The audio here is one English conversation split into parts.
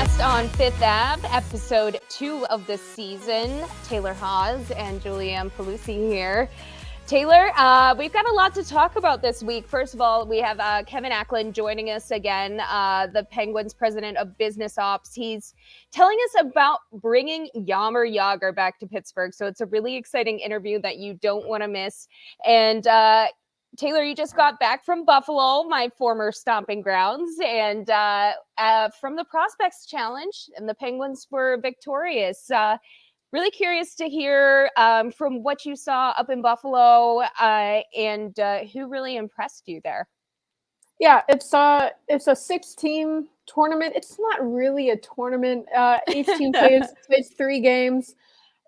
guest on Fifth Ave, episode 2 of the season, Taylor Haase and Julianne Pelusi here. Taylor, we've got a lot to talk about this week. First of all, we have Kevin Acklin joining us again, the Penguins president of business ops. He's telling us about bringing Jaromir Jagr back to Pittsburgh. So it's a really exciting interview that you don't want to miss. And Taylor, you just got back from Buffalo, my former stomping grounds, and from the Prospects Challenge, and the Penguins were victorious. Really curious to hear from what you saw up in Buffalo and who really impressed you there. Yeah, it's a 6-team tournament. It's not really a tournament. Each team plays 3 games.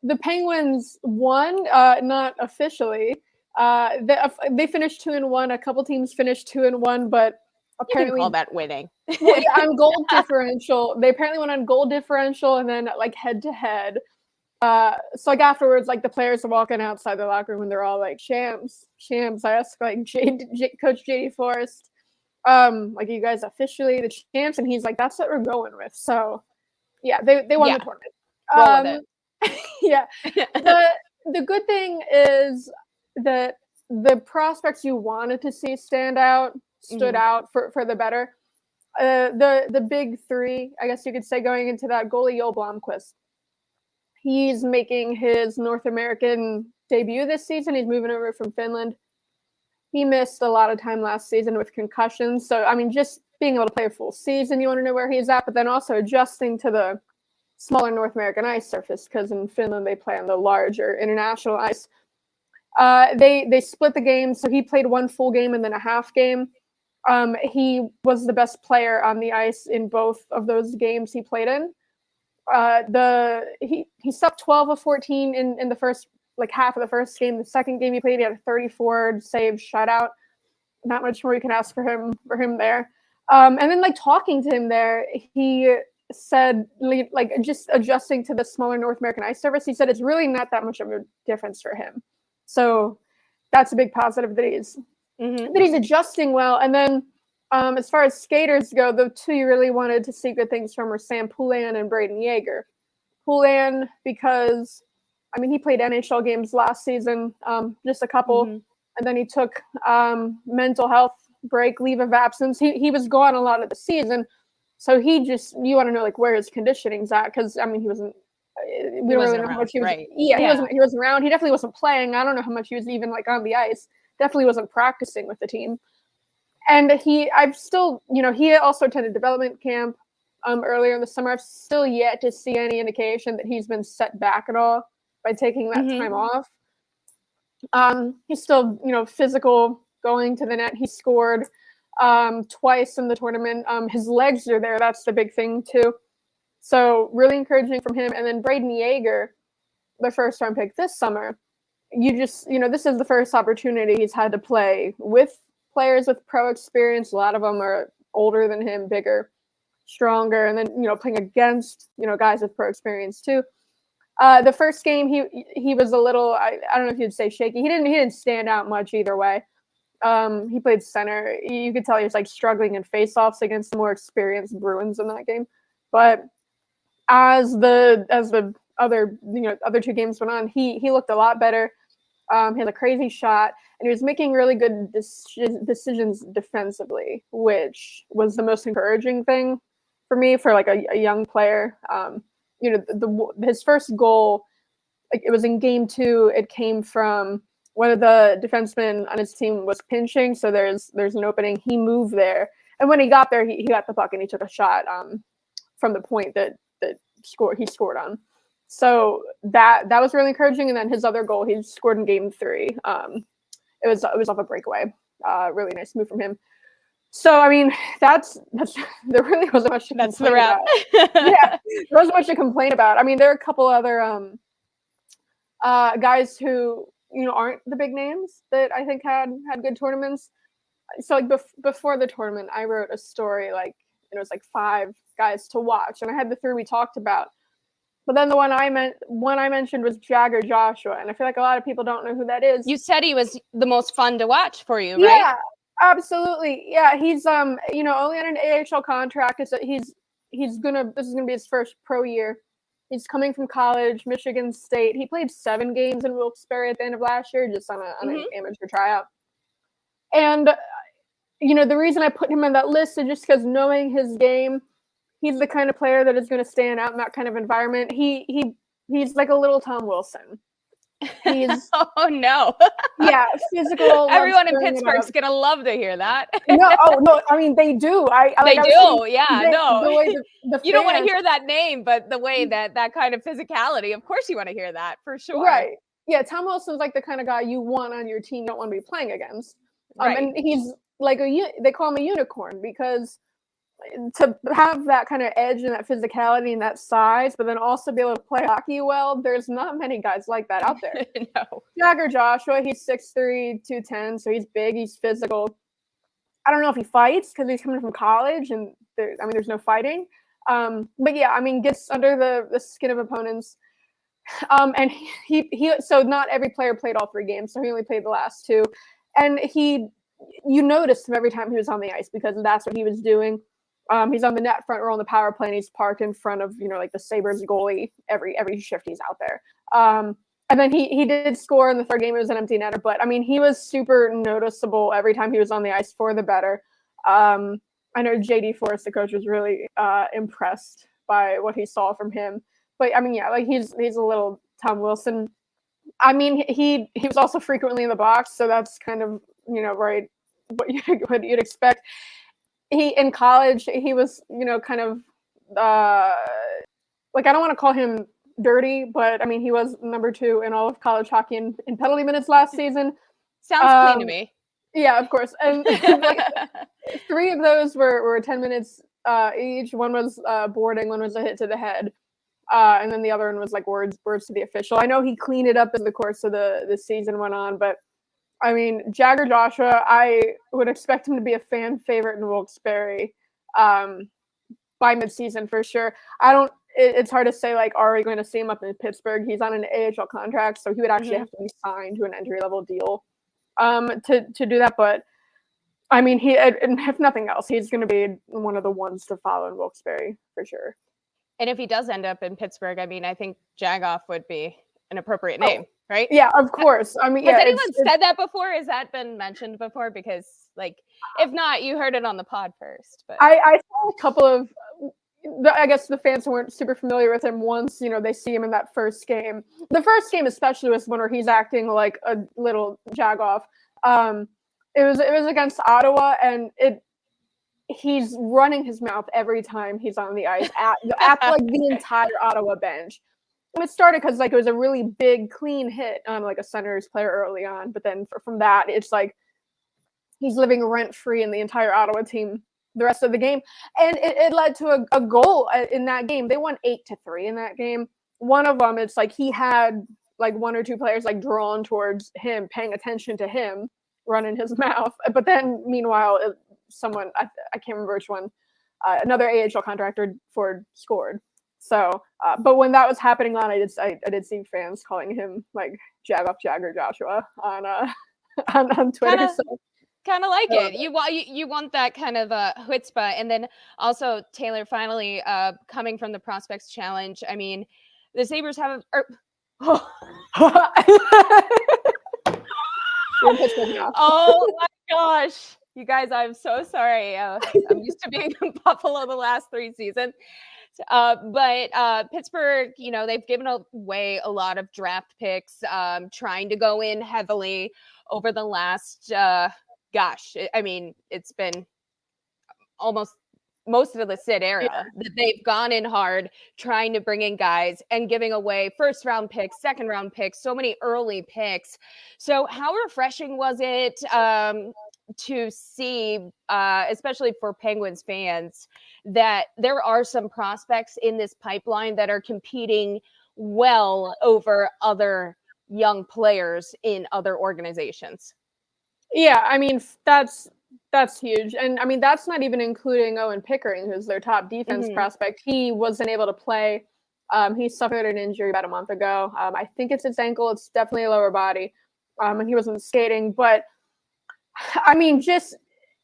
The Penguins won, not officially. They finished 2-1. A couple teams finished 2-1, but apparently you can call that winning. Well, yeah, on goal differential. They apparently went on goal differential and then like head to head. So like afterwards, like the players are walking outside the locker room and they're all like shams. I asked like Coach JD Forrest, like, you guys officially the champs? And he's like, that's what we're going with. So yeah, they won the tournament. Roll with it. Yeah. The good thing is that the prospects you wanted to see stood out for the better. The big 3, I guess you could say, going into that, goalie Joel Blomqvist. He's making his North American debut this season. He's moving over from Finland. He missed a lot of time last season with concussions. So, I mean, just being able to play a full season, you want to know where he's at, but then also adjusting to the smaller North American ice surface, because in Finland they play on the larger international ice. They split the game, so he played 1 full game and then a half game. He was the best player on the ice in both of those games he played in. He stopped 12 of 14 in the first, like, half of the first game. The second game he played, he had a 34 save shutout. Not much more you can ask for him there. And then, like, talking to him there, he said, like, just adjusting to the smaller North American ice surface, he said it's really not that much of a difference for him. So that's a big positive that he's adjusting well. And then as far as skaters go, the 2 you really wanted to see good things from were Sam Poulin and Dejan Kovacevic. Poulin, because, I mean, he played NHL games last season, just a couple, and then he took mental health break, leave of absence. He was gone a lot of the season, so you want to know, like, where his conditioning's at, because, I mean, he wasn't. We don't really know how much he was. Right. Yeah, he wasn't around. He definitely wasn't playing. I don't know how much he was even, like, on the ice. Definitely wasn't practicing with the team. And he also attended development camp earlier in the summer. I've still yet to see any indication that he's been set back at all by taking that time off. He's still, physical, going to the net. He scored twice in the tournament. His legs are there. That's the big thing too. So really encouraging from him. And then Dejan Kovacevic, the first round pick this summer, this is the first opportunity he's had to play with players with pro experience. A lot of them are older than him, bigger, stronger, and then, playing against, guys with pro experience too. The first game, he was a little, I don't know if you'd say shaky. He didn't stand out much either way. He played center. You could tell he was, like, struggling in faceoffs against the more experienced Bruins in that game. But as the other 2 games went on, he looked a lot better. He had a crazy shot, and he was making really good decisions defensively, which was the most encouraging thing for me for, like, a young player. His first goal, like, it was in game 2. It came from one of the defensemen on his team was pinching, so there's an opening. He moved there, and when he got there, he got the puck and he took a shot from the point that he scored on. So that was really encouraging. And then his other goal, he scored in game 3. It was off a breakaway. Really nice move from him. So, I mean, that's there really wasn't much to complain about. Yeah, there wasn't much to complain about. I mean, there are a couple other guys who, aren't the big names that I think had good tournaments. So, like, before the tournament, I wrote a story, like, it was like 5 guys to watch, and I had the 3 we talked about. But then the one I mentioned was Jagr Joshua, and I feel like a lot of people don't know who that is. You said he was the most fun to watch for you, right? Yeah, absolutely. Yeah, he's only on an AHL contract. He's this is gonna be his first pro year. He's coming from college, Michigan State. He played 7 games in Wilkes-Barre at the end of last year, just on an amateur tryout. And the reason I put him on that list is just because knowing his game, he's the kind of player that is going to stand out in that kind of environment. He's like a little Tom Wilson. He's oh no. Yeah, physical. Everyone in Pittsburgh's gonna love to hear that. No, I mean they do. They do. Yeah, no. The way the you don't want to hear that name, but the way that kind of physicality, of course, you want to hear that for sure. Right. Yeah, Tom Wilson's like the kind of guy you want on your team. You don't want to be playing against. Right. And he's like they call him a unicorn because to have that kind of edge and that physicality and that size, but then also be able to play hockey well, there's not many guys like that out there. No. Jagr Joshua, he's 6'3", 210, so he's big, he's physical. I don't know if he fights because he's coming from college and there's no fighting. But yeah, I mean, gets under the skin of opponents. And he so not every player played all 3 games, so he only played the last 2. And you noticed him every time he was on the ice because that's what he was doing. He's on the net front row on the power play, and he's parked in front of like the Sabres goalie every shift he's out there. And then he did score in the 3rd game. It was an empty netter, but I mean he was super noticeable every time he was on the ice for the better. I know JD Forrest, the coach, was really impressed by what he saw from him. But I mean, yeah, like he's a little Tom Wilson. I mean, he was also frequently in the box, so that's kind of right what you'd expect. In college, he was, kind of, like, I don't want to call him dirty, but, I mean, he was number 2 in all of college hockey in penalty minutes last season. Sounds clean to me. Yeah, of course. And like, 3 of those were 10 minutes each. One was boarding, one was a hit to the head. And then the other one was, like, words to the official. I know he cleaned it up as the course of the season went on, but I mean, Jagr Joshua, I would expect him to be a fan favorite in Wilkes-Barre by midseason for sure. It's hard to say, like, are we going to see him up in Pittsburgh? He's on an AHL contract, so he would actually have to be signed to an entry-level deal to do that. But, I mean, if nothing else, he's going to be one of the ones to follow in Wilkes-Barre for sure. And if he does end up in Pittsburgh, I mean, I think Jagoff would be an appropriate name. Right? Yeah, of course. I mean, has anyone said that before? Has that been mentioned before? Because, like, if not, you heard it on the pod first. But I saw a couple of, I guess the fans who weren't super familiar with him once, they see him in that first game. The first game especially was one where he's acting like a little Jagoff. It was against Ottawa, and he's running his mouth every time he's on the ice at like the entire Ottawa bench. And it started because like it was a really big, clean hit on like a Senators player early on, but then from that, it's like he's living rent free in the entire Ottawa team the rest of the game, and it led to a goal in that game. They won 8-3 in that game. One of them, it's like he had like 1 or 2 players like drawn towards him, paying attention to him, running his mouth. But then, meanwhile, someone I can't remember which one, another AHL contractor Ford scored. So, but when that was happening on, I did see fans calling him like Jagr Joshua on Twitter. Kind of like it. You want that kind of chutzpah, and then also Taylor finally coming from the Prospects Challenge. I mean, the Sabres have. Oh my gosh. You guys, I'm so sorry. I'm used to being in Buffalo the last 3 seasons. But Pittsburgh, they've given away a lot of draft picks, trying to go in heavily over the last, I mean, it's been almost most of the Sid era that they've gone in hard, trying to bring in guys and giving away 1st-round picks, 2nd-round picks, so many early picks. So how refreshing was it to see, especially for Penguins fans, that there are some prospects in this pipeline that are competing well over other young players in other organizations? Yeah, I mean, that's huge. And I mean, that's not even including Owen Pickering, who's their top defense prospect. He wasn't able to play. He suffered an injury about a month ago. I think it's his ankle. It's definitely a lower body. And he wasn't skating. But I mean, just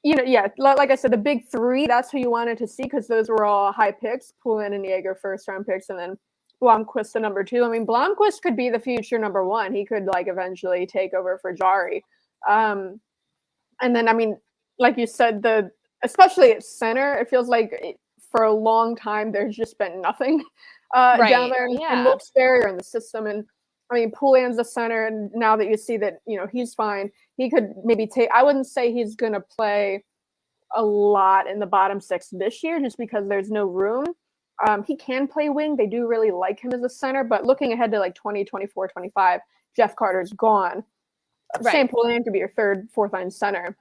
like I said, the big three, that's who you wanted to see because those were all high picks. Poulin and Jagr first-round picks, and then Blomqvist the number 2. I mean, Blomqvist could be the future number 1. He could, like, eventually take over for Jari. And then, I mean, like you said, especially at center, it feels like for a long time there's just been nothing down there in Wilkes-Barre or in the system. And, I mean, Poulin's the center, and now that you see that, he's fine, he could maybe I wouldn't say he's going to play a lot in the bottom 6 this year just because there's no room. He can play wing. They do really like him as a center, but looking ahead to like 2024, 25, Jeff Carter's gone. Right. Sam Poulin could be your third, fourth line center.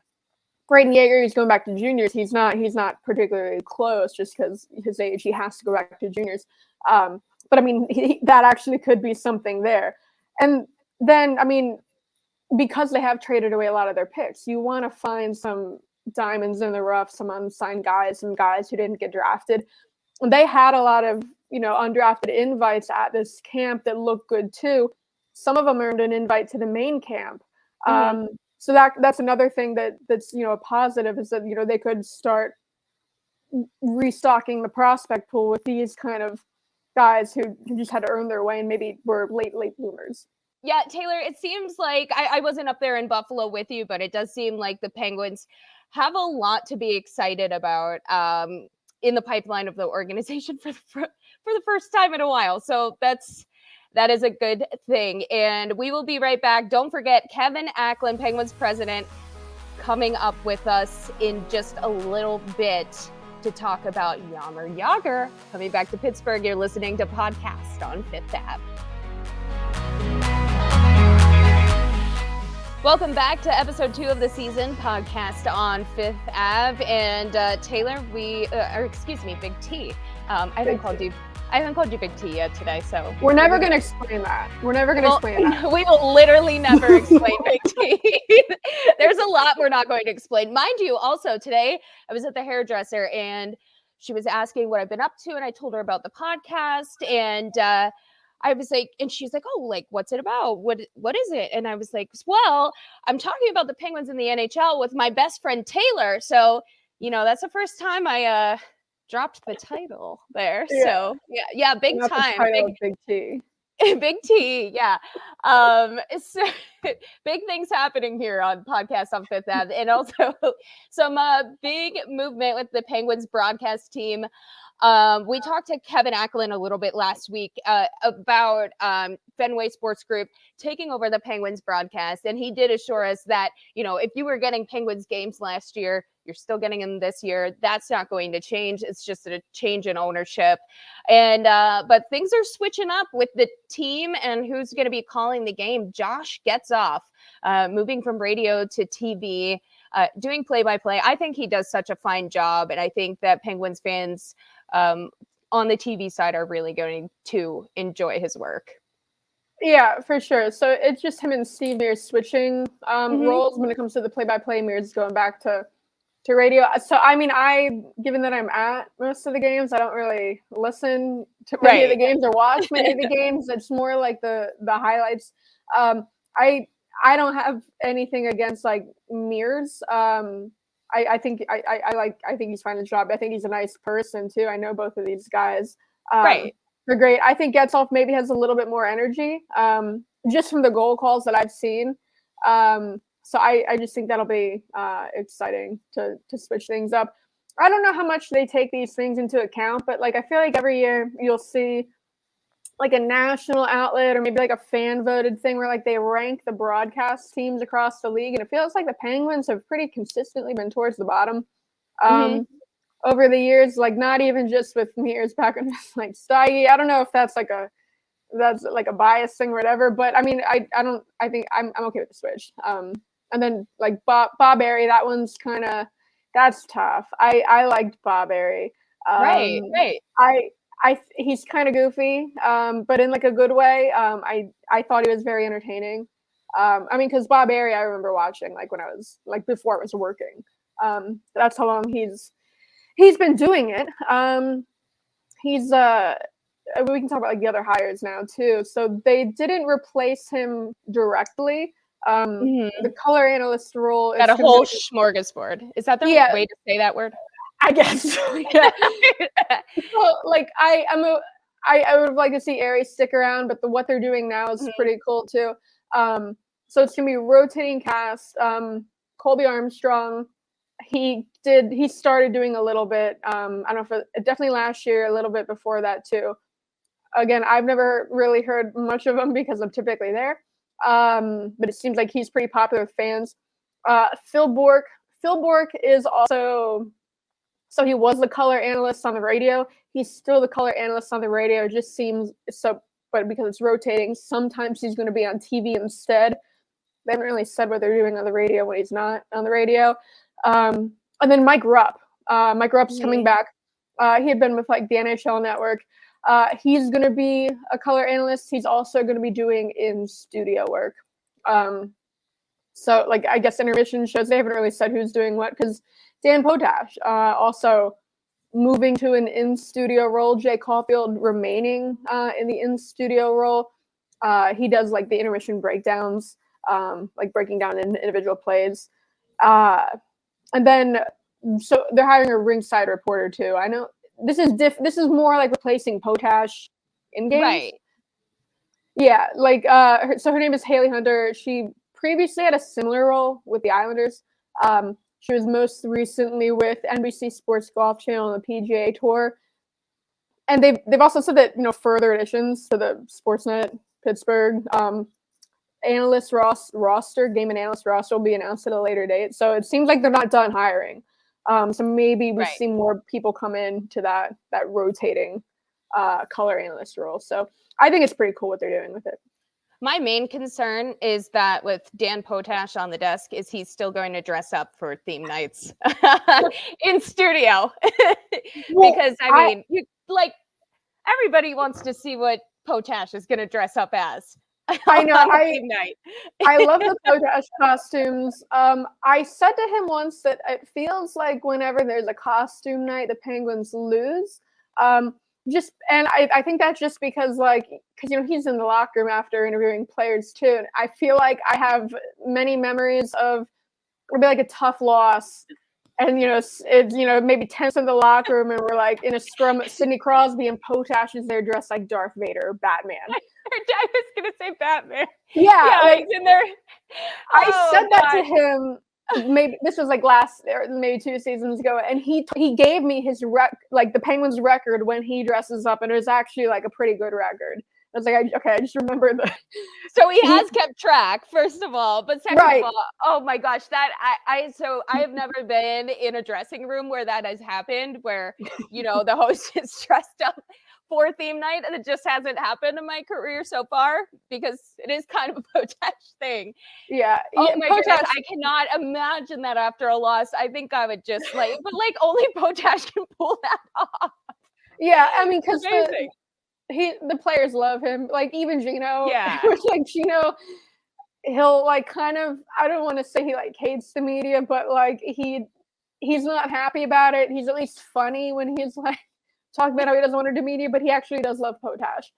Braden Jagr, he's going back to juniors. He's not particularly close just because his age. He has to go back to juniors. But I mean, that actually could be something there. And then, I mean, because they have traded away a lot of their picks, you want to find some diamonds in the rough, some unsigned guys, some guys who didn't get drafted. They had a lot of, undrafted invites at this camp that looked good too. Some of them earned an invite to the main camp. So that's another thing that's a positive is that they could start restocking the prospect pool with these kind of guys who just had to earn their way and maybe were late bloomers. Yeah, Taylor, it seems like I wasn't up there in Buffalo with you, but it does seem like the Penguins have a lot to be excited about in the pipeline of the organization for the first time in a while. So that is a good thing. And we will be right back. Don't forget, Kevin Acklin, Penguins president, coming up with us in just a little bit to talk about Jaromir Jagr coming back to Pittsburgh. You're listening to Podcast on Fifth Ave. Welcome back to episode 2 of the season, Podcast on Fifth Ave. And Taylor, Big T. I haven't called you Big T yet today, so we're never going to explain that. Explain that. We will literally never explain Big T. There's a lot we're not going to explain. Mind you, also today I was at the hairdresser and she was asking what I've been up to, and I told her about the podcast, and I was like, and she's like, oh, like, what's it about? What is it? And I was like, well, I'm talking about the Penguins in the NHL with my best friend Taylor. So, that's the first time I dropped the title there. Yeah. So yeah, big Not time. Big T. Big T, yeah. So big things happening here on Podcast on Fifth Ave, and also some big movement with the Penguins broadcast team. We talked to Kevin Acklin a little bit last week about Fenway Sports Group taking over the Penguins broadcast. And he did assure us that, if you were getting Penguins games last year, you're still getting them this year. That's not going to change. It's just a change in ownership. And but things are switching up with the team and who's going to be calling the game. Josh Getzoff, moving from radio to TV, doing play-by-play. I think he does such a fine job. And I think that Penguins fans on the TV side are really going to enjoy his work. Yeah, for sure. So it's just him and Steve Mears switching roles when it comes to the play-by-play. Mears going back to radio. So, I mean, given that I'm at most of the games, I don't really listen to many of the games or watch many of the games. It's more like the highlights. I don't have anything against like Mears. I think he's fine in his job. I think he's a nice person too. I know both of these guys. Right. They're great. I think Getzoff maybe has a little bit more energy, just from the goal calls that I've seen. So I just think that'll be exciting to switch things up. I don't know how much they take these things into account, but like I feel like every year you'll see like a national outlet or maybe like a fan voted thing where like they rank the broadcast teams across the league, and it feels like the Penguins have pretty consistently been towards the bottom over the years. Like not even just with Mears back when like Steige. I don't know if that's like a bias thing or whatever, but I mean I think I'm okay with the switch. And then like Bob Barry, that one's that's tough. I liked Bob Barry. Right. He's kind of goofy, but in like a good way. I thought he was very entertaining. I mean, because Bob Barry, I remember watching like when I was like before I was working. That's how long he's been doing it. We can talk about like the other hires now too. So they didn't replace him directly. The color analyst role Got is a whole smorgasbord. Is that the way to say that word? I guess. Yeah. So, like, I would like to see Aries stick around, but what they're doing now is pretty cool too. So it's gonna be rotating cast. Colby Armstrong, he started doing a little bit. I don't know if definitely last year, a little bit before that too. Again, I've never really heard much of him because I'm typically there. But it seems like he's pretty popular with fans. Phil Bork is also, so he was the color analyst on the radio. He's still the color analyst on the radio. It just seems so, but because it's rotating, sometimes he's going to be on TV instead. They haven't really said what they're doing on the radio when he's not on the radio. And then Mike Rupp. Mike Rupp's coming back. He had been with like the NHL Network. He's going to be a color analyst. He's also going to be doing in-studio work. So, like, I guess intermission shows, they haven't really said who's doing what, because Dan Potash also moving to an in-studio role. Jay Caulfield remaining in the in-studio role. He does, like, the intermission breakdowns, like breaking down individual plays. And then, so they're hiring a ringside reporter, too. I know this is more like replacing Potash in games. Right. Yeah, like so her name is Haley Hunter. She previously had a similar role with the Islanders. She was most recently with NBC Sports Golf Channel on the PGA Tour. And they've also said that, you know, further additions to the Sportsnet Pittsburgh analyst roster, game and analyst roster will be announced at a later date. So it seems like they're not done hiring. So maybe we see more people come in to that rotating color analyst role. So I think it's pretty cool what they're doing with it. My main concern is that with Dan Potash on the desk, is he's still going to dress up for theme nights in studio? Because I mean, like, everybody wants to see what Potash is going to dress up as. I know. Theme night. I love the Potash costumes. I said to him once that it feels like whenever there's a costume night, the Penguins lose. And I think that's just because, like, because, you know, he's in the locker room after interviewing players too. And I feel like I have many memories of it'll be like a tough loss, and maybe tense in the locker room, and we're like in a scrum. Sidney Crosby and Potash is there dressed like Darth Vader or Batman. I was gonna say Batman. Yeah, like, in there. I said that to him. Maybe this was like maybe 2 seasons ago, and he gave me his the Penguins record when he dresses up, and it was actually like a pretty good record. I was like, I just remember the. So he has kept track, first of all, but second of all, oh my gosh, that I have never been in a dressing room where that has happened, where, you know, the host is dressed up for theme night, and it just hasn't happened in my career so far, because it is kind of a Potash thing. Yeah. Oh my goodness, I cannot imagine that after a loss. I think I would just but only Potash can pull that off. Yeah, I mean, because the players love him. Like, even Gino. Yeah. Like, Gino, he'll like kind of, I don't want to say he like hates the media, but like he's not happy about it. He's at least funny when he's like talking about how he doesn't want to do media, but he actually does love Potash.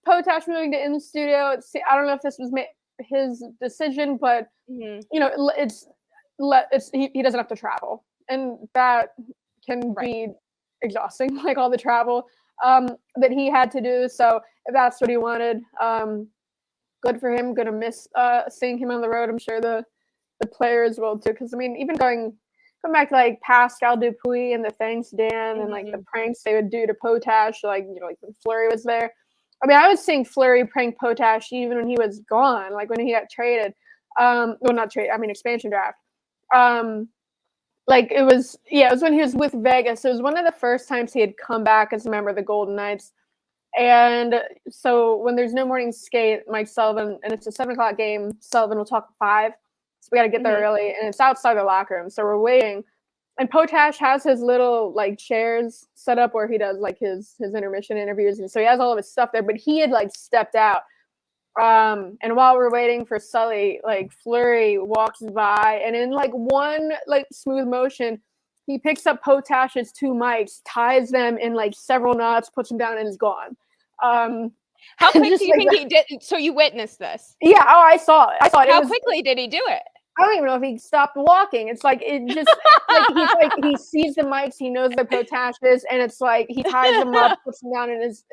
Potash moving to in the studio. I don't know if this was his decision, but you know, he doesn't have to travel, and that can be exhausting, like all the travel that he had to do. So if that's what he wanted, good for him. Gonna miss seeing him on the road. I'm sure the players will too, because I mean, even going back to like Pascal Dupuis and the Thanks Dan and like the pranks they would do to Potash, like, you know, like when Fleury was there. I mean, I was seeing Fleury prank Potash even when he was gone, like when he got traded. Well, not traded, I mean expansion draft. Like it was when he was with Vegas. It was one of the first times he had come back as a member of the Golden Knights. And so when there's no morning skate, Mike Sullivan, and it's a 7:00 game, Sullivan will talk at 5. So we got to get there early, and it's outside the locker room. So we're waiting. And Potash has his little like chairs set up where he does like his intermission interviews. And so he has all of his stuff there, but he had like stepped out. And while we're waiting for Sully, like Fleury walks by, and in like one like smooth motion, he picks up Potash's 2 mics, ties them in like several knots, puts them down, and is gone. How quick Just do you like think he did? So you witnessed this? Yeah. Oh, I saw it. How quickly did he do it? I don't even know if he stopped walking. It's like he sees the mics, he knows the potash is, and it's like he ties them up, puts them down, and is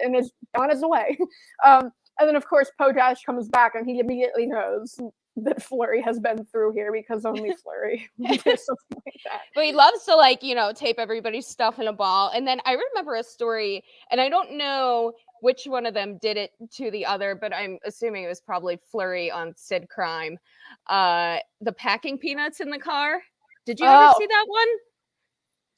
on his way. And then of course Potash comes back, and he immediately knows that Fleury has been through here because only Fleury would do something like that. But he loves to tape everybody's stuff in a ball. And then I remember a story, and I don't know which one of them did it to the other, but I'm assuming it was probably Fleury on Sid Crime. The packing peanuts in the car. Did you ever see that one?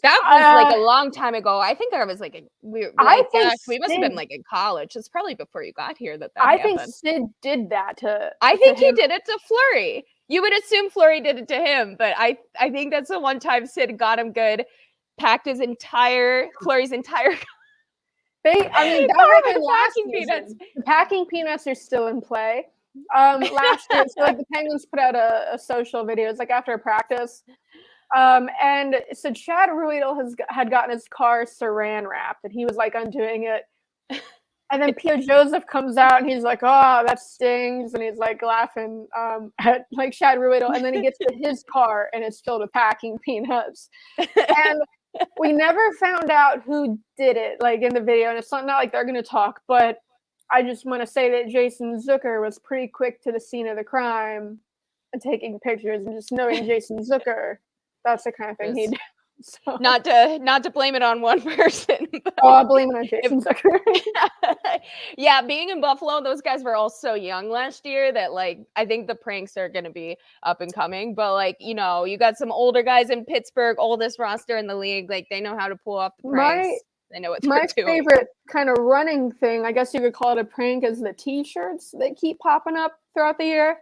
That was like a long time ago. I think I was like, we must have been like in college. It's probably before you got here that happened. I think Sid did that to. I think he did it to Fleury. You would assume Fleury did it to him, but I think that's the one time Sid got him good, packed Fleury's entire. That happened last season. The packing peanuts are still in play. Last year, so like the Penguins put out a social video. It's like after a practice. And so Chad Ruhwedel had gotten his car saran wrapped, and he was like undoing it. And then Pio Joseph comes out, and he's like, "Oh, that stings," and he's like laughing at like Chad Ruhwedel. And then he gets to his car, and it's filled with packing peanuts. And we never found out who did it, like in the video. And it's not like they're going to talk, but I just want to say that Jason Zucker was pretty quick to the scene of the crime and taking pictures, and just knowing Jason Zucker. That's the kind of thing he'd do. So. Not to blame it on one person. I'll blame it on Jason Zucker. Yeah, being in Buffalo, those guys were all so young last year that like I think the pranks are going to be up and coming. But like you got some older guys in Pittsburgh, oldest roster in the league. Like they know how to pull off the pranks. They know what they're doing. My favorite kind of running thing, I guess you could call it a prank, is the T-shirts that keep popping up throughout the year.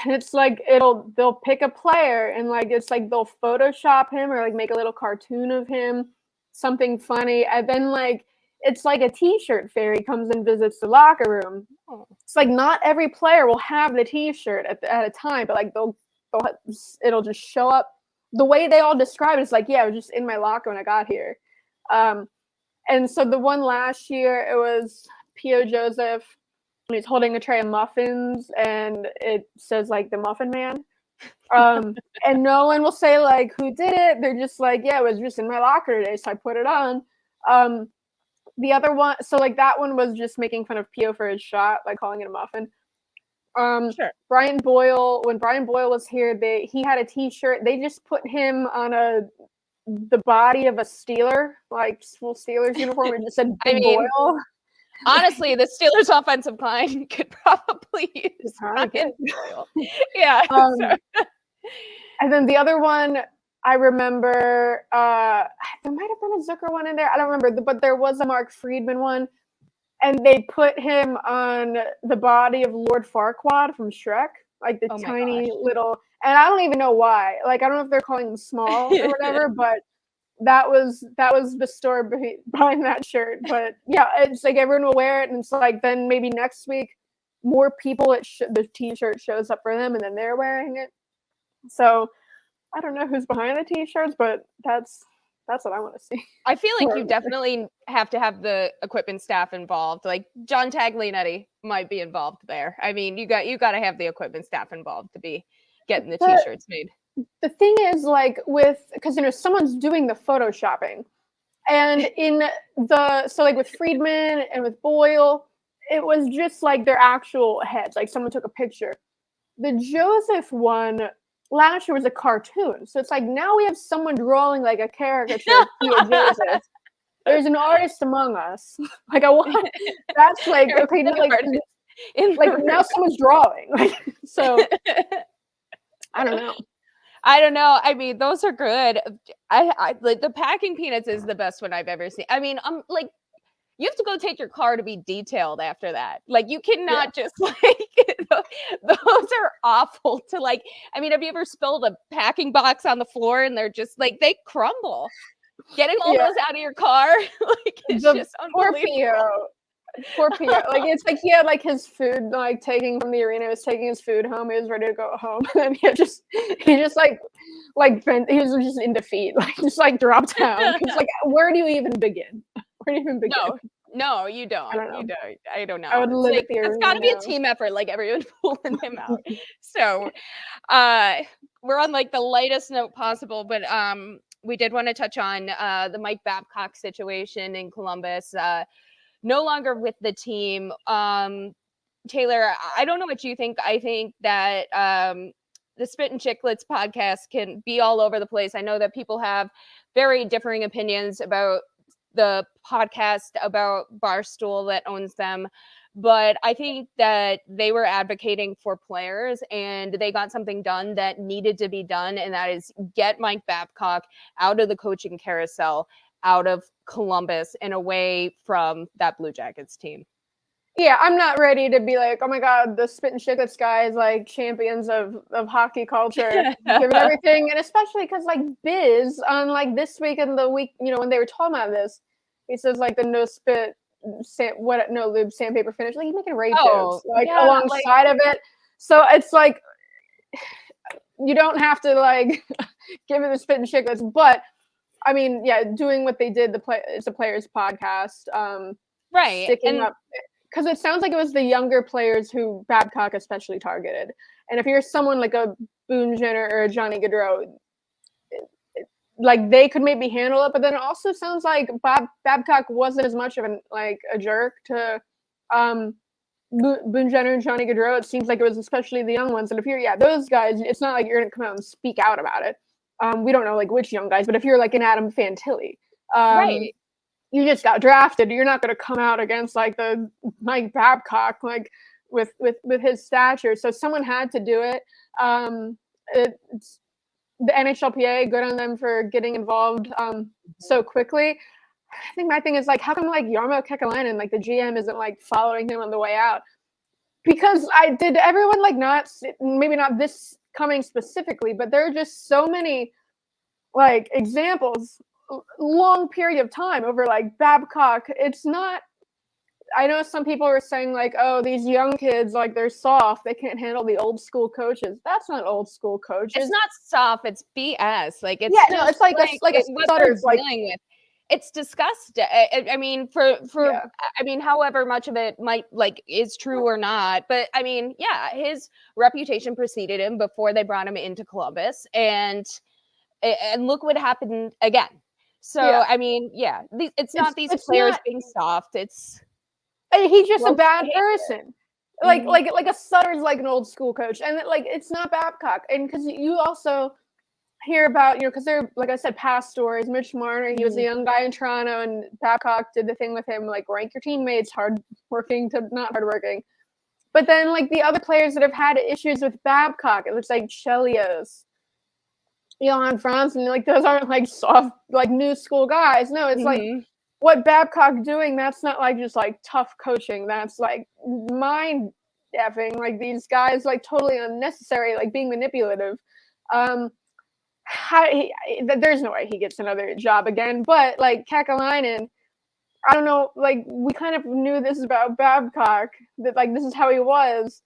It's like they'll pick a player, and like it's like they'll Photoshop him or like make a little cartoon of him, something funny, and then like it's like a T-shirt fairy comes and visits the locker room. It's like not every player will have the T-shirt at a time, but like it'll just show up. The way they all describe it is like, yeah, it was just in my locker when I got here. And so the one last year, it was Pio Joseph. He's holding a tray of muffins, and it says like the Muffin Man. And no one will say like who did it. They're just like, yeah, it was just in my locker today, so I put it on. The other one, so like that one was just making fun of Pio for his shot, like calling it a muffin. Sure. Brian Boyle, when Brian Boyle was here, he had a T-shirt. They just put him on the body of a Steeler, like full Steelers uniform. It just said Big Boyle. Honestly, the Steelers offensive line could probably use Boyle. Yeah. And then the other one, I remember, there might have been a Zucker one in there. I don't remember, but there was a Mark Friedman one. And they put him on the body of Lord Farquaad from Shrek, like the tiny little, and I don't even know why. Like, I don't know if they're calling him small or whatever, but that was the story behind that shirt. But yeah, it's like everyone will wear it, and it's like then maybe next week more people the T-shirt shows up for them, and then they're wearing it. So I don't know who's behind the T-shirts, but that's what I want to see. I feel like you definitely have to have the equipment staff involved. Like John Taglianetti might be involved there. I mean, you got to have the equipment staff involved to be getting the T-shirts made. The thing is, like because someone's doing the photoshopping, and like with Friedman and with Boyle, it was just like their actual heads. Like someone took a picture. The Joseph one last year was a cartoon, so it's like now we have someone drawing like a caricature of Pio Joseph. There's an artist among us. Like I want that's like okay, like now someone's drawing. Like so, I don't know. I mean, those are good. I like the packing peanuts is the best one I've ever seen. I mean, like you have to go take your car to be detailed after that. Like you cannot just like those are awful to like. I mean, have you ever spilled a packing box on the floor and they're just like they crumble? Getting all those out of your car, like it's just unbelievable. Poor Pio. Like it's like he had like his food like taking from the arena. He was taking his food home. He was ready to go home, and he just like he was just in defeat. Like just like dropped down. He's like, where do you even begin? Where do you even begin? No, you I don't. don't You know. don't. I don't I know. would It's live like at the it's got to be a arena. team effort. Like everyone's pulling him out. So, uh, we're on like the lightest note possible, but we did want to touch on the Mike Babcock situation in Columbus. No longer with the team. Taylor, I don't know what you think. I think that the Spit and Chicklets podcast can be all over the place. I know that people have very differing opinions about the podcast, about Barstool that owns them. But I think that they were advocating for players and they got something done that needed to be done. And that is get Mike Babcock out of the coaching carousel, out of Columbus and away from that Blue Jackets team. Yeah, I'm not ready to be like, oh my god, the Spit and Chicklets guys like champions of hockey culture, given everything, and especially because like Biz on like this week and the week, when they were talking about this, he says like the no spit, no lube sandpaper finish, like he's making rape jokes like yeah, alongside of it, so it's like you don't have to like give it the Spit and Chicklets, but I mean, yeah, doing what they did, it's a players podcast, right, sticking up. Because it sounds like it was the younger players who Babcock especially targeted. And if you're someone like a Boone Jenner or a Johnny Gaudreau, like they could maybe handle it. But then it also sounds like Babcock wasn't as much of a jerk to Boone Jenner and Johnny Gaudreau. It seems like it was especially the young ones. And if you're those guys, it's not like you're gonna come out and speak out about it. We don't know like which young guys, but if you're like an Adam Fantilli, right. You just got drafted. You're not going to come out against like the Mike Babcock, like with his stature. So someone had to do it. It's the NHLPA, good on them for getting involved so quickly. I think my thing is like, how come like Jarmo Kekalainen, like the GM, isn't like following him on the way out? Because everyone like not maybe not this coming specifically, but there are just so many like examples. Long period of time over like Babcock. It's not. I know some people were saying like, oh, these young kids like they're soft. They can't handle the old school coaches. That's not old school coaches. It's not soft. It's BS. Like it's it's like a stutter. Like dealing with. It's disgusting. I mean, I mean, however much of it might like is true or not, but I mean, yeah, his reputation preceded him before they brought him into Columbus, and look what happened again. So, I mean, it's not these players being soft. He's just a bad person. Like a Sutter's like an old school coach, and like it's not Babcock. And because you also hear about because they're like I said, past stories. Mitch Marner, he was a young guy in Toronto, and Babcock did the thing with him, like rank your teammates, hardworking to not hardworking. But then like the other players that have had issues with Babcock, it looks like Chelios, Johan Franzen, like those aren't like soft, like new school guys. No, it's like what Babcock doing. That's not like just like tough coaching. That's like mind effing. Like these guys, like totally unnecessary, like being manipulative. There's no way he gets another job again. But like Kekalainen, I don't know. Like we kind of knew this about Babcock, that like this is how he was.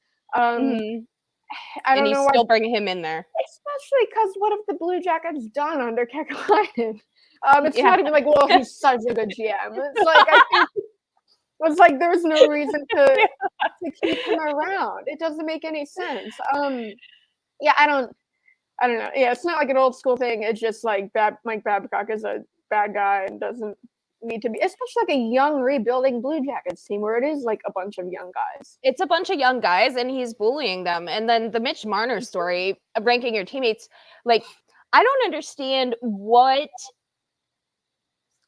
I don't know. Still bringing him in there, especially because what have the Blue Jackets done under Kekalainen? It's not even like, well, he's such a good GM. It's like I think it's like there's no reason to keep him around. It doesn't make any sense. I don't know. Yeah, it's not like an old school thing. It's just like Mike Babcock is a bad guy and doesn't need to be, especially like a young rebuilding Blue Jackets team where it is like a bunch of young guys. It's a bunch of young guys and he's bullying them. And then the Mitch Marner story of ranking your teammates, like I don't understand what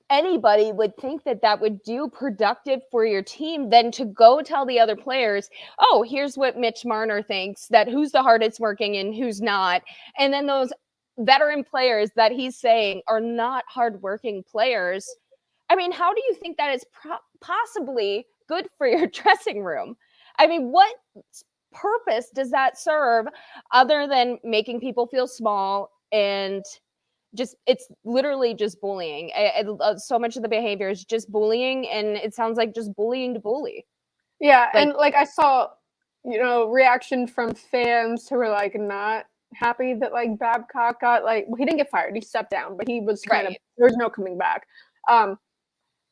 anybody would think that would do productive for your team than to go tell the other players, oh, here's what Mitch Marner thinks, that who's the hardest working and who's not. And then those veteran players that he's saying are not hardworking players. I mean, how do you think that is possibly good for your dressing room? I mean, what purpose does that serve other than making people feel small and just, it's literally just bullying. So much of the behavior is just bullying, and it sounds like just bullying to bully. Yeah, and like I saw, reaction from fans who were like not happy that like Babcock got he didn't get fired, he stepped down, but he was kind of, there was no coming back.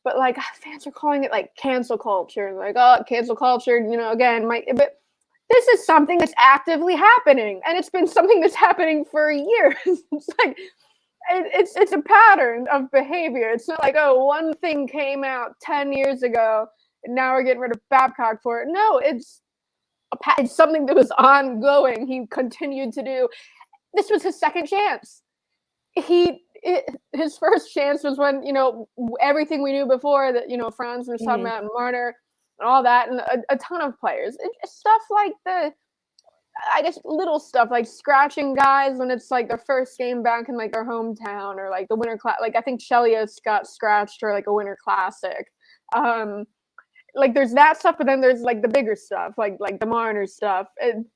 But but like fans are calling it like cancel culture, and like, oh, cancel culture, again, but this is something that's actively happening, and it's been something that's happening for years. It's like it's a pattern of behavior. It's not like, oh, one thing came out 10 years ago and now we're getting rid of Babcock for it. No, it's something that was ongoing. He continued to do. This was his second chance. His first chance was when, everything we knew before that, Franz was talking about, and Marner and all that, and a ton of players. Stuff like little stuff like scratching guys when it's like their first game back in like their hometown, or like the Winter Classic. Like I think Chelios got scratched for like a Winter Classic. Like there's that stuff, but then there's like the bigger stuff, like the Marner stuff.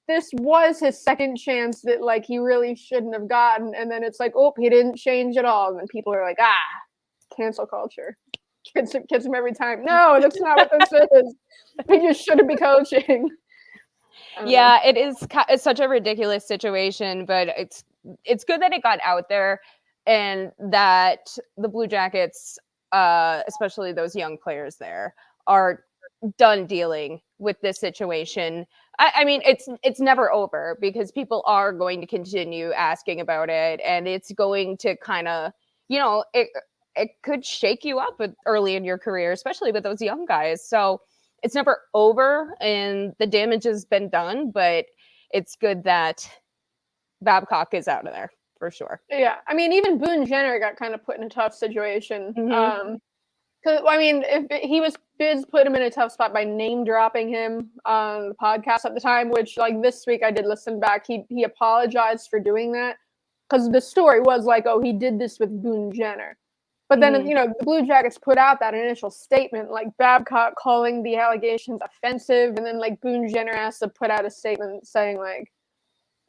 This was his second chance that like he really shouldn't have gotten, and then it's like, oh, he didn't change at all, and then people are like, cancel culture. Kids him every time. No, that's not what this is. He just shouldn't be coaching. Yeah, it's such a ridiculous situation, but it's good that it got out there, and that the Blue Jackets, especially those young players there, are done dealing with this situation. I mean, it's never over, because people are going to continue asking about it, and it's going to kind of, it could shake you up early in your career, especially with those young guys. So it's never over, and the damage has been done, but it's good that Babcock is out of there for sure. Yeah, I mean, even Boone Jenner got kind of put in a tough situation. Because I mean, if Biz put him in a tough spot by name dropping him on the podcast at the time, which like this week I did listen back. He apologized for doing that, because the story was like, oh, he did this with Boone Jenner. But then, the Blue Jackets put out that initial statement, like Babcock calling the allegations offensive, and then like Boone Jenner has to put out a statement saying like,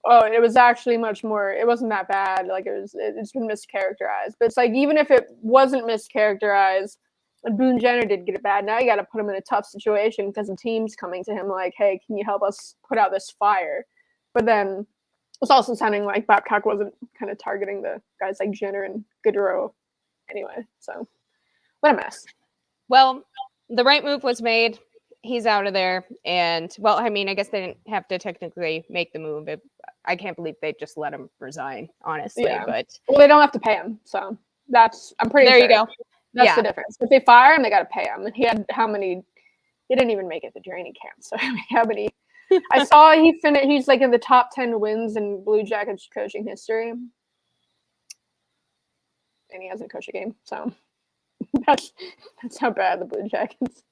oh, it was actually much more, it wasn't that bad. Like it's been mischaracterized. But it's like, even if it wasn't mischaracterized, and Boone Jenner did get it bad, now you got to put him in a tough situation, because the team's coming to him like, hey, can you help us put out this fire? But then it's also sounding like Babcock wasn't kind of targeting the guys like Jenner and Gaudreau anyway. So what a mess. Well, the right move was made. He's out of there. And, well, I mean, I guess they didn't have to technically make the move. I can't believe they just let him resign, honestly. Yeah. But well, they don't have to pay him. So I'm pretty sure. There you go. That's the difference. If they fire him, they got to pay him. And he didn't even make it to training camp. So how many? I saw he's like in the top 10 wins in Blue Jackets coaching history. And he hasn't coached a game. So that's how bad the Blue Jackets.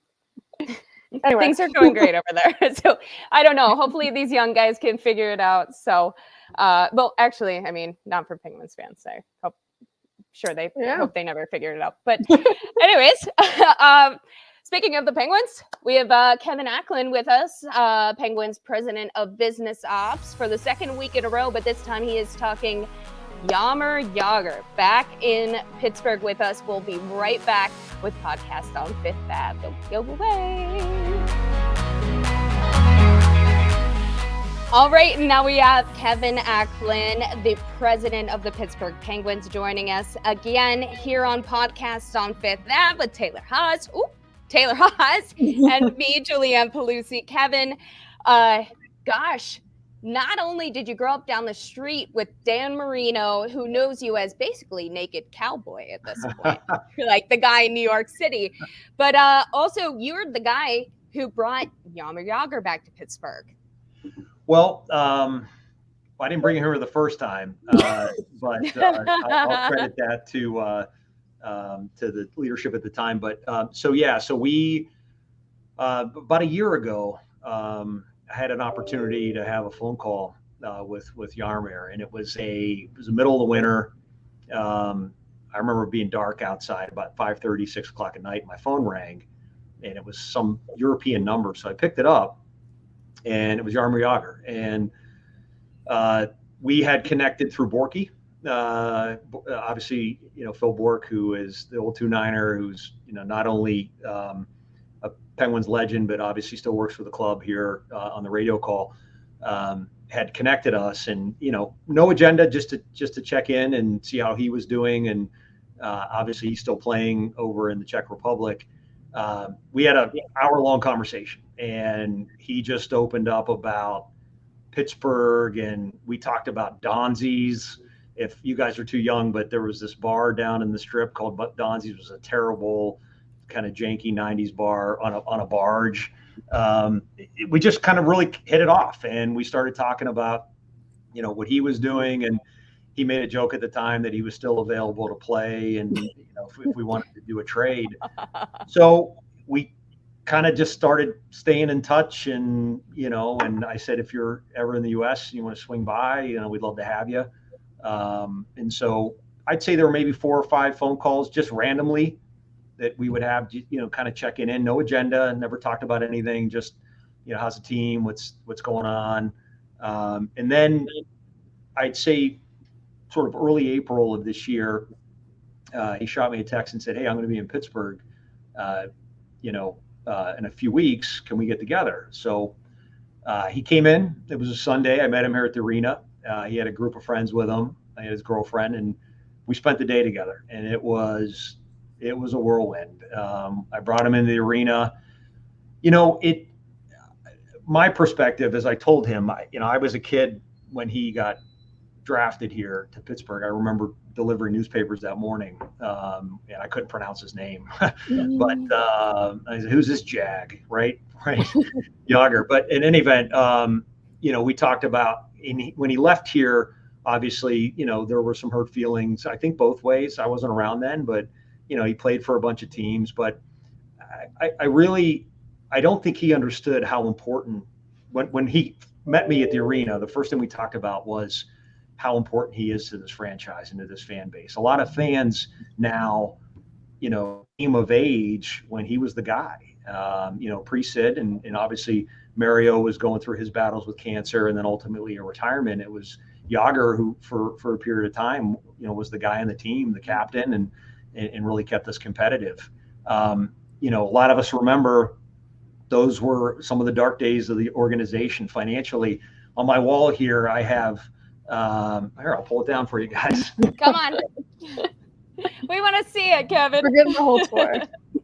Anyway. Things are going great over there. So I don't know. Hopefully these young guys can figure it out. So, well, actually, I mean, not for Penguins fans. I hope they never figure it out. But anyways, speaking of the Penguins, we have Kevin Acklin with us, Penguins president of business ops, for the second week in a row. But this time he is talking Jaromir Jagr back in Pittsburgh with us. We'll be right back with Podcast on Fifth Ave. Don't go away. All right, and now we have Kevin Acklin, the president of the Pittsburgh Penguins, joining us again here on Podcast on Fifth Ave with Taylor Haase. Taylor Haase and me, Julianne Pelusi. Kevin, gosh, not only did you grow up down the street with Dan Marino, who knows you as basically Naked Cowboy at this point, like the guy in New York City, but also you're the guy who brought Jaromir Jagr back to Pittsburgh. Well, I didn't bring him here the first time, but I'll credit that to the leadership at the time. But so we about a year ago, I had an opportunity to have a phone call with Jaromir, and it was the middle of the winter. I remember it being dark outside, about 5:30, 6 o'clock at night. My phone rang, and it was some European number, so I picked it up, and it was Jaromir Jagr. And we had connected through Borky. Obviously, Phil Bork, who is the old 2-9er, who's not only a Penguins legend, but obviously still works for the club here on the radio call, had connected us, and no agenda, just to check in and see how he was doing. And Obviously, he's still playing over in the Czech Republic. We had an hour-long conversation, and he just opened up about Pittsburgh, and we talked about Donzi's. If you guys are too young, but there was this bar down in the Strip called Donzi's. It was a terrible, kind of janky '90s bar on a barge. We just kind of really hit it off, and we started talking about, what he was doing, and he made a joke at the time that he was still available to play, and if we wanted to do a trade. So we kind of just started staying in touch, and and I said, if you're ever in the U.S. and you want to swing by, we'd love to have you. And so I'd say there were maybe 4 or 5 phone calls just randomly that we would have, kind of checking in, no agenda, never talked about anything, just, how's the team, what's going on. And then I'd say sort of early April of this year, he shot me a text and said, hey, I'm going to be in Pittsburgh, in a few weeks. Can we get together? So he came in. It was a Sunday. I met him here at the arena. He had a group of friends with him. I had his girlfriend, and we spent the day together. And it was a whirlwind. I brought him into the arena. My perspective, as I told him, I was a kid when he got drafted here to Pittsburgh. I remember delivering newspapers that morning, and I couldn't pronounce his name, but I said, "Who's this Jag?" Right, Jagr. But in any event, we talked about when he left here. Obviously, there were some hurt feelings. I think both ways. I wasn't around then, but he played for a bunch of teams. But I don't think he understood how important when he met me at the arena. The first thing we talked about was how important he is to this franchise and to this fan base. A lot of fans now, came of age when he was the guy, pre-Sid, and obviously Mario was going through his battles with cancer and then ultimately a retirement. It was Jagr who, for a period of time, was the guy on the team, the captain, and really kept us competitive. A lot of us remember those were some of the dark days of the organization financially. On my wall here, I have, here, I'll pull it down for you guys. Come on. We want to see it, Kevin. We're getting the whole tour.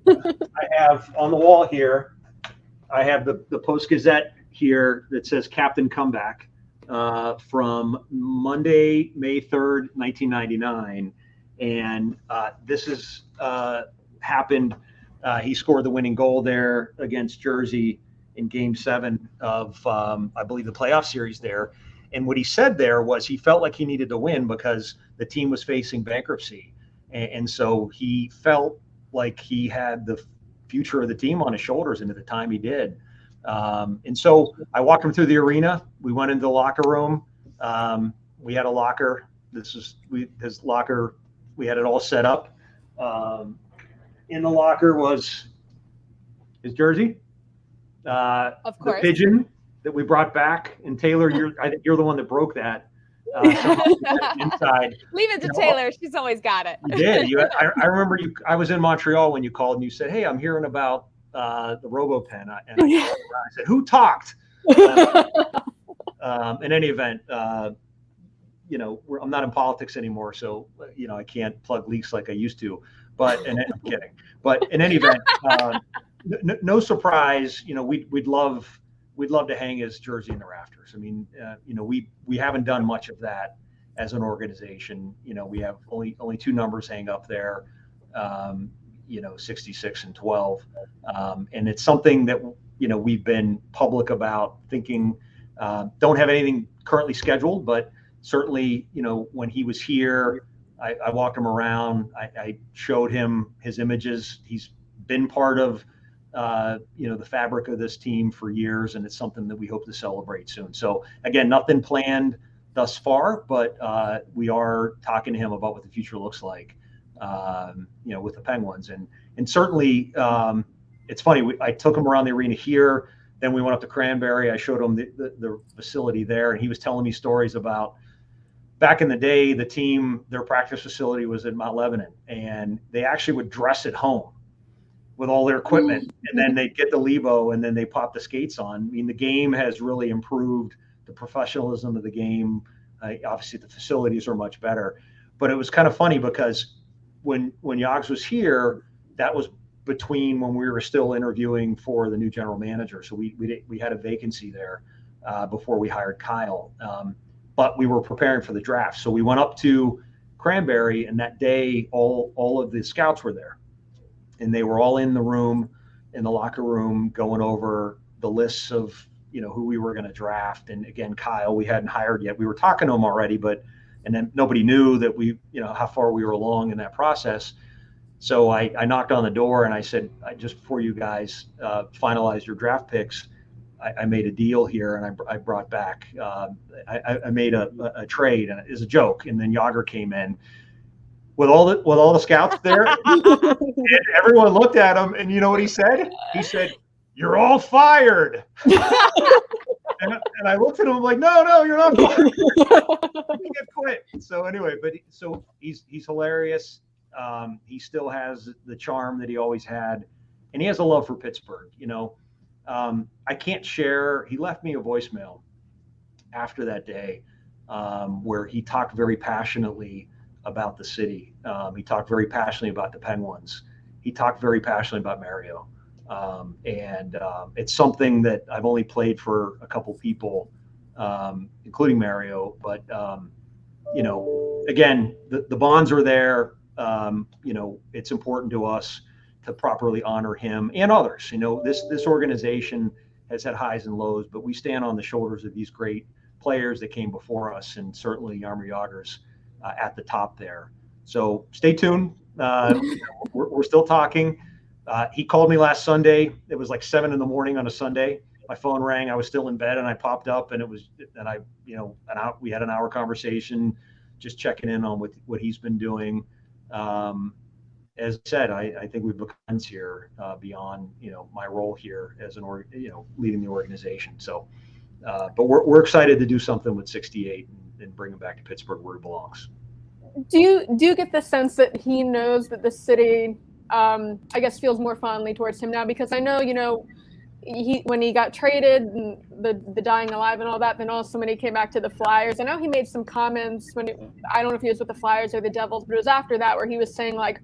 I have on the wall here, I have the Post-Gazette here that says Captain Comeback from Monday, May 3rd, 1999. And this is happened. He scored the winning goal there against Jersey in Game 7 of, I believe, the playoff series there. And what he said there was he felt like he needed to win because the team was facing bankruptcy. And so he felt like he had the future of the team on his shoulders, and at the time he did. And so I walked him through the arena. We went into the locker room. We had a locker. His locker, we had it all set up. In the locker was his jersey. Of course. The pigeon that we brought back. And Taylor, I think you're the one that broke that. Inside. Leave it to Taylor. She's always got it. You did. I remember you. I was in Montreal when you called and you said, "Hey, I'm hearing about the RoboPen." And I said, "Who talked?" In any event, I'm not in politics anymore, so I can't plug leaks like I used to. But I'm kidding. But in any event, no surprise. We'd love to hang his jersey in the rafters. I mean, we haven't done much of that as an organization. We have only 2 numbers hang up there, 66 and 12. And it's something that, we've been public about thinking, don't have anything currently scheduled, but certainly, when he was here, I walked him around. I showed him his images. He's been part of the fabric of this team for years, and it's something that we hope to celebrate soon. So again, nothing planned thus far, but we are talking to him about what the future looks like, with the Penguins. And certainly, it's funny. I took him around the arena here. Then we went up to Cranberry. I showed him the facility there, and he was telling me stories about back in the day, the team, their practice facility was in Mount Lebanon, and they actually would dress at home with all their equipment, and then they'd get the Lebo, and then they pop the skates on. I mean, the game has really improved, the professionalism of the game. Obviously, the facilities are much better. But it was kind of funny because when Yogs was here, that was between when we were still interviewing for the new general manager. So we had a vacancy there before we hired Kyle. But we were preparing for the draft. So we went up to Cranberry, and that day all of the scouts were there. And they were all in the room, in the locker room, going over the lists of, who we were going to draft. And again, Kyle, we hadn't hired yet. We were talking to him already, and then nobody knew that how far we were along in that process. So I knocked on the door and I said, just before you guys finalize your draft picks, I made a deal here, and I brought back, I made a trade, and it was a joke. And then Jagr came in with all the scouts there. And everyone looked at him, and you know what he said? He said, "You're all fired." and I looked at him like, no, you're not fired. You get quit. So anyway, so he's hilarious. He still has the charm that he always had, and he has a love for Pittsburgh. I can't share. He left me a voicemail after that day where he talked very passionately about the city. He talked very passionately about the Penguins. He talked very passionately about Mario. And it's something that I've only played for a couple people, including Mario. But, again, the bonds are there. It's important to us to properly honor him and others. This organization has had highs and lows, but we stand on the shoulders of these great players that came before us, and certainly Jaromir Jagr's at the top there. So stay tuned. We're still talking. He called me last Sunday. It was like 7 a.m. on a Sunday. My phone rang. I was still in bed, and I popped up, and we had an hour conversation, just checking in on what he's been doing. As I said, I think we've become friends here beyond my role here as leading the organization. So, but we're excited to do something with 68 and bring him back to Pittsburgh where he belongs. Do you get the sense that he knows that the city, I guess, feels more fondly towards him now? Because I know, when he got traded, and the dying alive and all that, then also when he came back to the Flyers, I know he made some comments I don't know if he was with the Flyers or the Devils, but it was after that where he was saying like,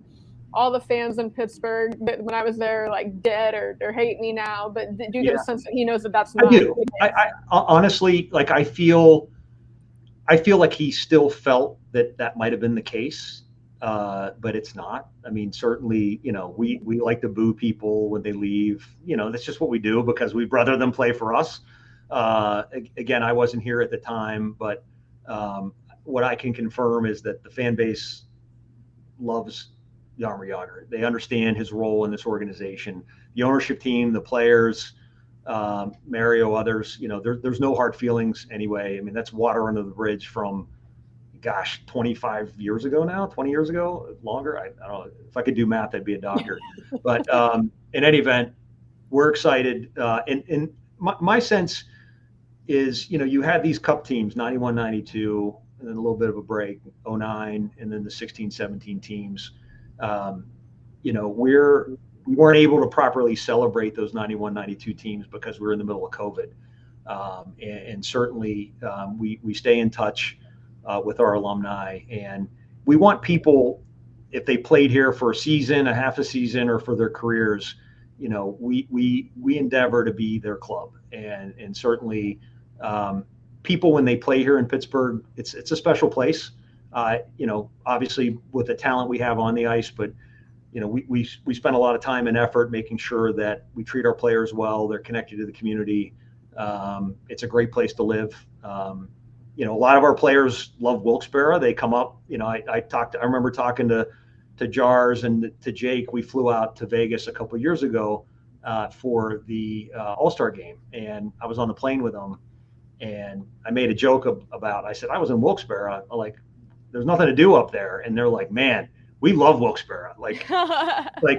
all the fans in Pittsburgh when I was there, like, dead or hate me now. But do you get a sense that he knows that that's not? I do. I honestly, like, I feel like he still felt that might have been the case, but it's not. I mean, certainly, we like to boo people when they leave. That's just what we do because we'd rather them play for us. Again, I wasn't here at the time, but what I can confirm is that the fan base loves Jaromir Jagr. They understand his role in this organization. The ownership team, the players, Mario, others, there's no hard feelings anyway. I mean, that's water under the bridge from, 25 years ago now, 20 years ago, longer. I don't know. If I could do math, I'd be a doctor. But in any event, we're excited. And my sense is, you had these cup teams, 91, 92, and then a little bit of a break, 09, and then the 16, 17 teams. We weren't able to properly celebrate those 91, 92 teams because we were in the middle of COVID. And certainly we stay in touch with our alumni, and we want people, if they played here for a season, a half a season, or for their careers, we endeavor to be their club. And certainly people, when they play here in Pittsburgh, it's a special place. Obviously with the talent we have on the ice, but we spend a lot of time and effort making sure that we treat our players well. They're connected to the community. It's a great place to live. A lot of our players love Wilkes-Barre. They come up. I remember talking to Jars and to Jake. We flew out to Vegas a couple of years ago for the All-Star game, and I was on the plane with them, and I made a joke about. I said I was in Wilkes-Barre. Like, there's nothing to do up there, and they're like, man, we love Wilkes-Barre. Like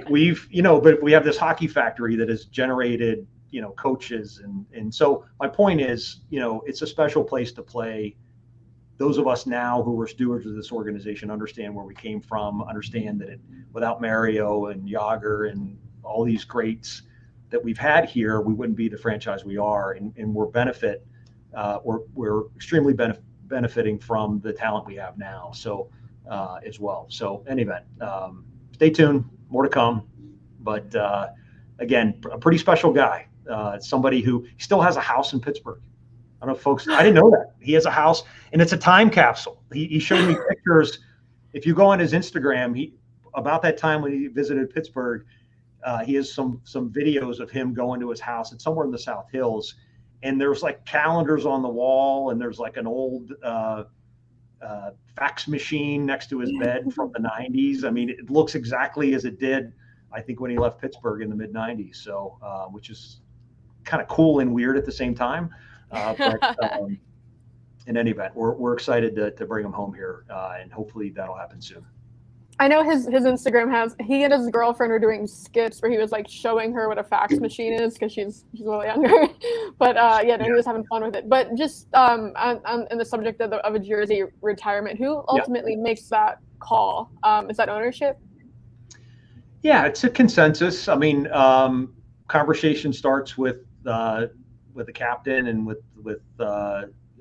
we've, but we have this hockey factory that has generated, coaches. And so my point is, it's a special place to play. Those of us now who are stewards of this organization understand where we came from, understand that without Mario and Jagr and all these greats that we've had here, we wouldn't be the franchise we are. And we're extremely benefiting from the talent we have now. So as well. So in any event, stay tuned, more to come. But again, a pretty special guy, somebody who still has a house in Pittsburgh. I don't know, folks, I didn't know that. He has a house, and it's a time capsule. He showed me pictures. If you go on his Instagram, about that time when he visited Pittsburgh, he has some videos of him going to his house. It's somewhere in the South Hills, and there's like calendars on the wall, and there's like an old fax machine next to his bed from the 90s. I mean, it looks exactly as it did, I think, when he left Pittsburgh in the mid 90s. So, which is kind of cool and weird at the same time. But in any event, we're excited to bring him home here, and hopefully that'll happen soon. I know his Instagram he and his girlfriend are doing skits where he was like showing her what a fax machine is because she's a little younger. But he was having fun with it. But just on the subject of a jersey retirement, who ultimately makes that call? Is that ownership? Yeah, it's a consensus. I mean, conversation starts with the captain and with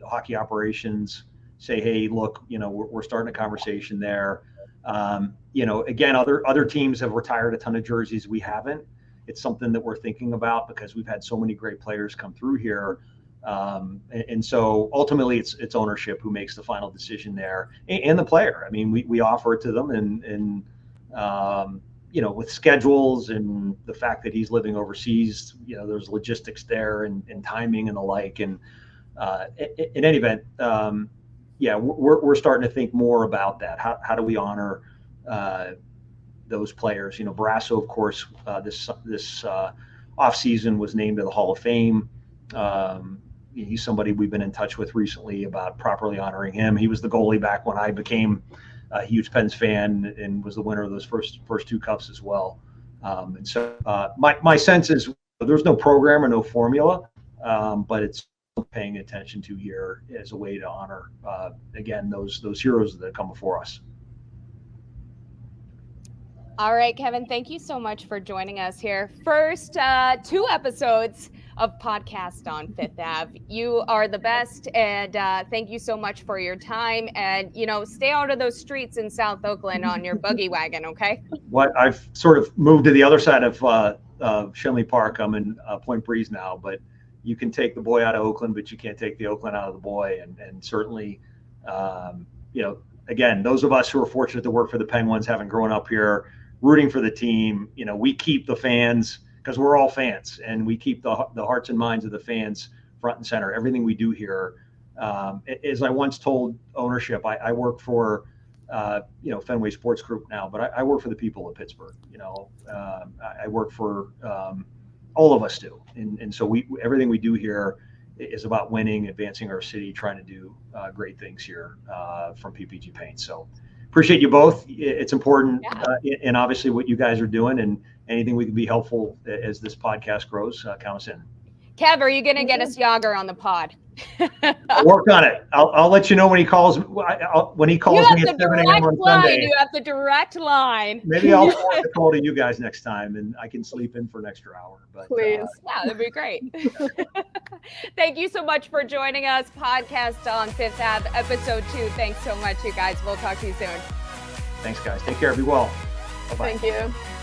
hockey operations. Say, hey, look, we're starting a conversation there. Again, other teams have retired a ton of jerseys. We haven't. It's something that we're thinking about because we've had so many great players come through here. And so ultimately it's ownership who makes the final decision there, and the player. I mean, we offer it to them, and with schedules and the fact that he's living overseas, there's logistics there and timing and the like. And in any event, we're starting to think more about that. How do we honor those players? Barrasso, of course, this off season was named to the Hall of Fame. He's somebody we've been in touch with recently about properly honoring him. He was the goalie back when I became a huge Pens fan and was the winner of those first two cups as well. And so my sense is there's no program or no formula, but it's paying attention to here as a way to honor again those heroes that come before us. All right, Kevin, thank you so much for joining us here. First 2 episodes of podcast on Fifth Ave. You are the best, and thank you so much for your time. And stay out of those streets in South Oakland on your buggy wagon, okay? I've sort of moved to the other side of Shenley Park. I'm in Point Breeze now, but you can take the boy out of Oakland, but you can't take the Oakland out of the boy. And certainly, again, those of us who are fortunate to work for the Penguins, having grown up here, rooting for the team, we keep the fans, because we're all fans, and we keep the hearts and minds of the fans front and center. Everything we do here, as I once told ownership, I work for, Fenway Sports Group now, but I work for the people of Pittsburgh. I work for all of us do. And so everything we do here is about winning, advancing our city, trying to do great things here from PPG Paint. So appreciate you both. It's important. And obviously what you guys are doing, and anything we can be helpful as this podcast grows, count us in. Kev, are you going to get us Jagr on the pod? I'll work on it. I'll let you know when he calls. When he calls me at 7 a.m. on Sunday. You have the direct line. Maybe I'll forward the call to you guys next time, and I can sleep in for an extra hour. But please, that'd be great. Thank you so much for joining us. Podcast on Fifth Ave, episode 2. Thanks so much, you guys. We'll talk to you soon. Thanks, guys. Take care. Be well. Bye-bye. Thank you.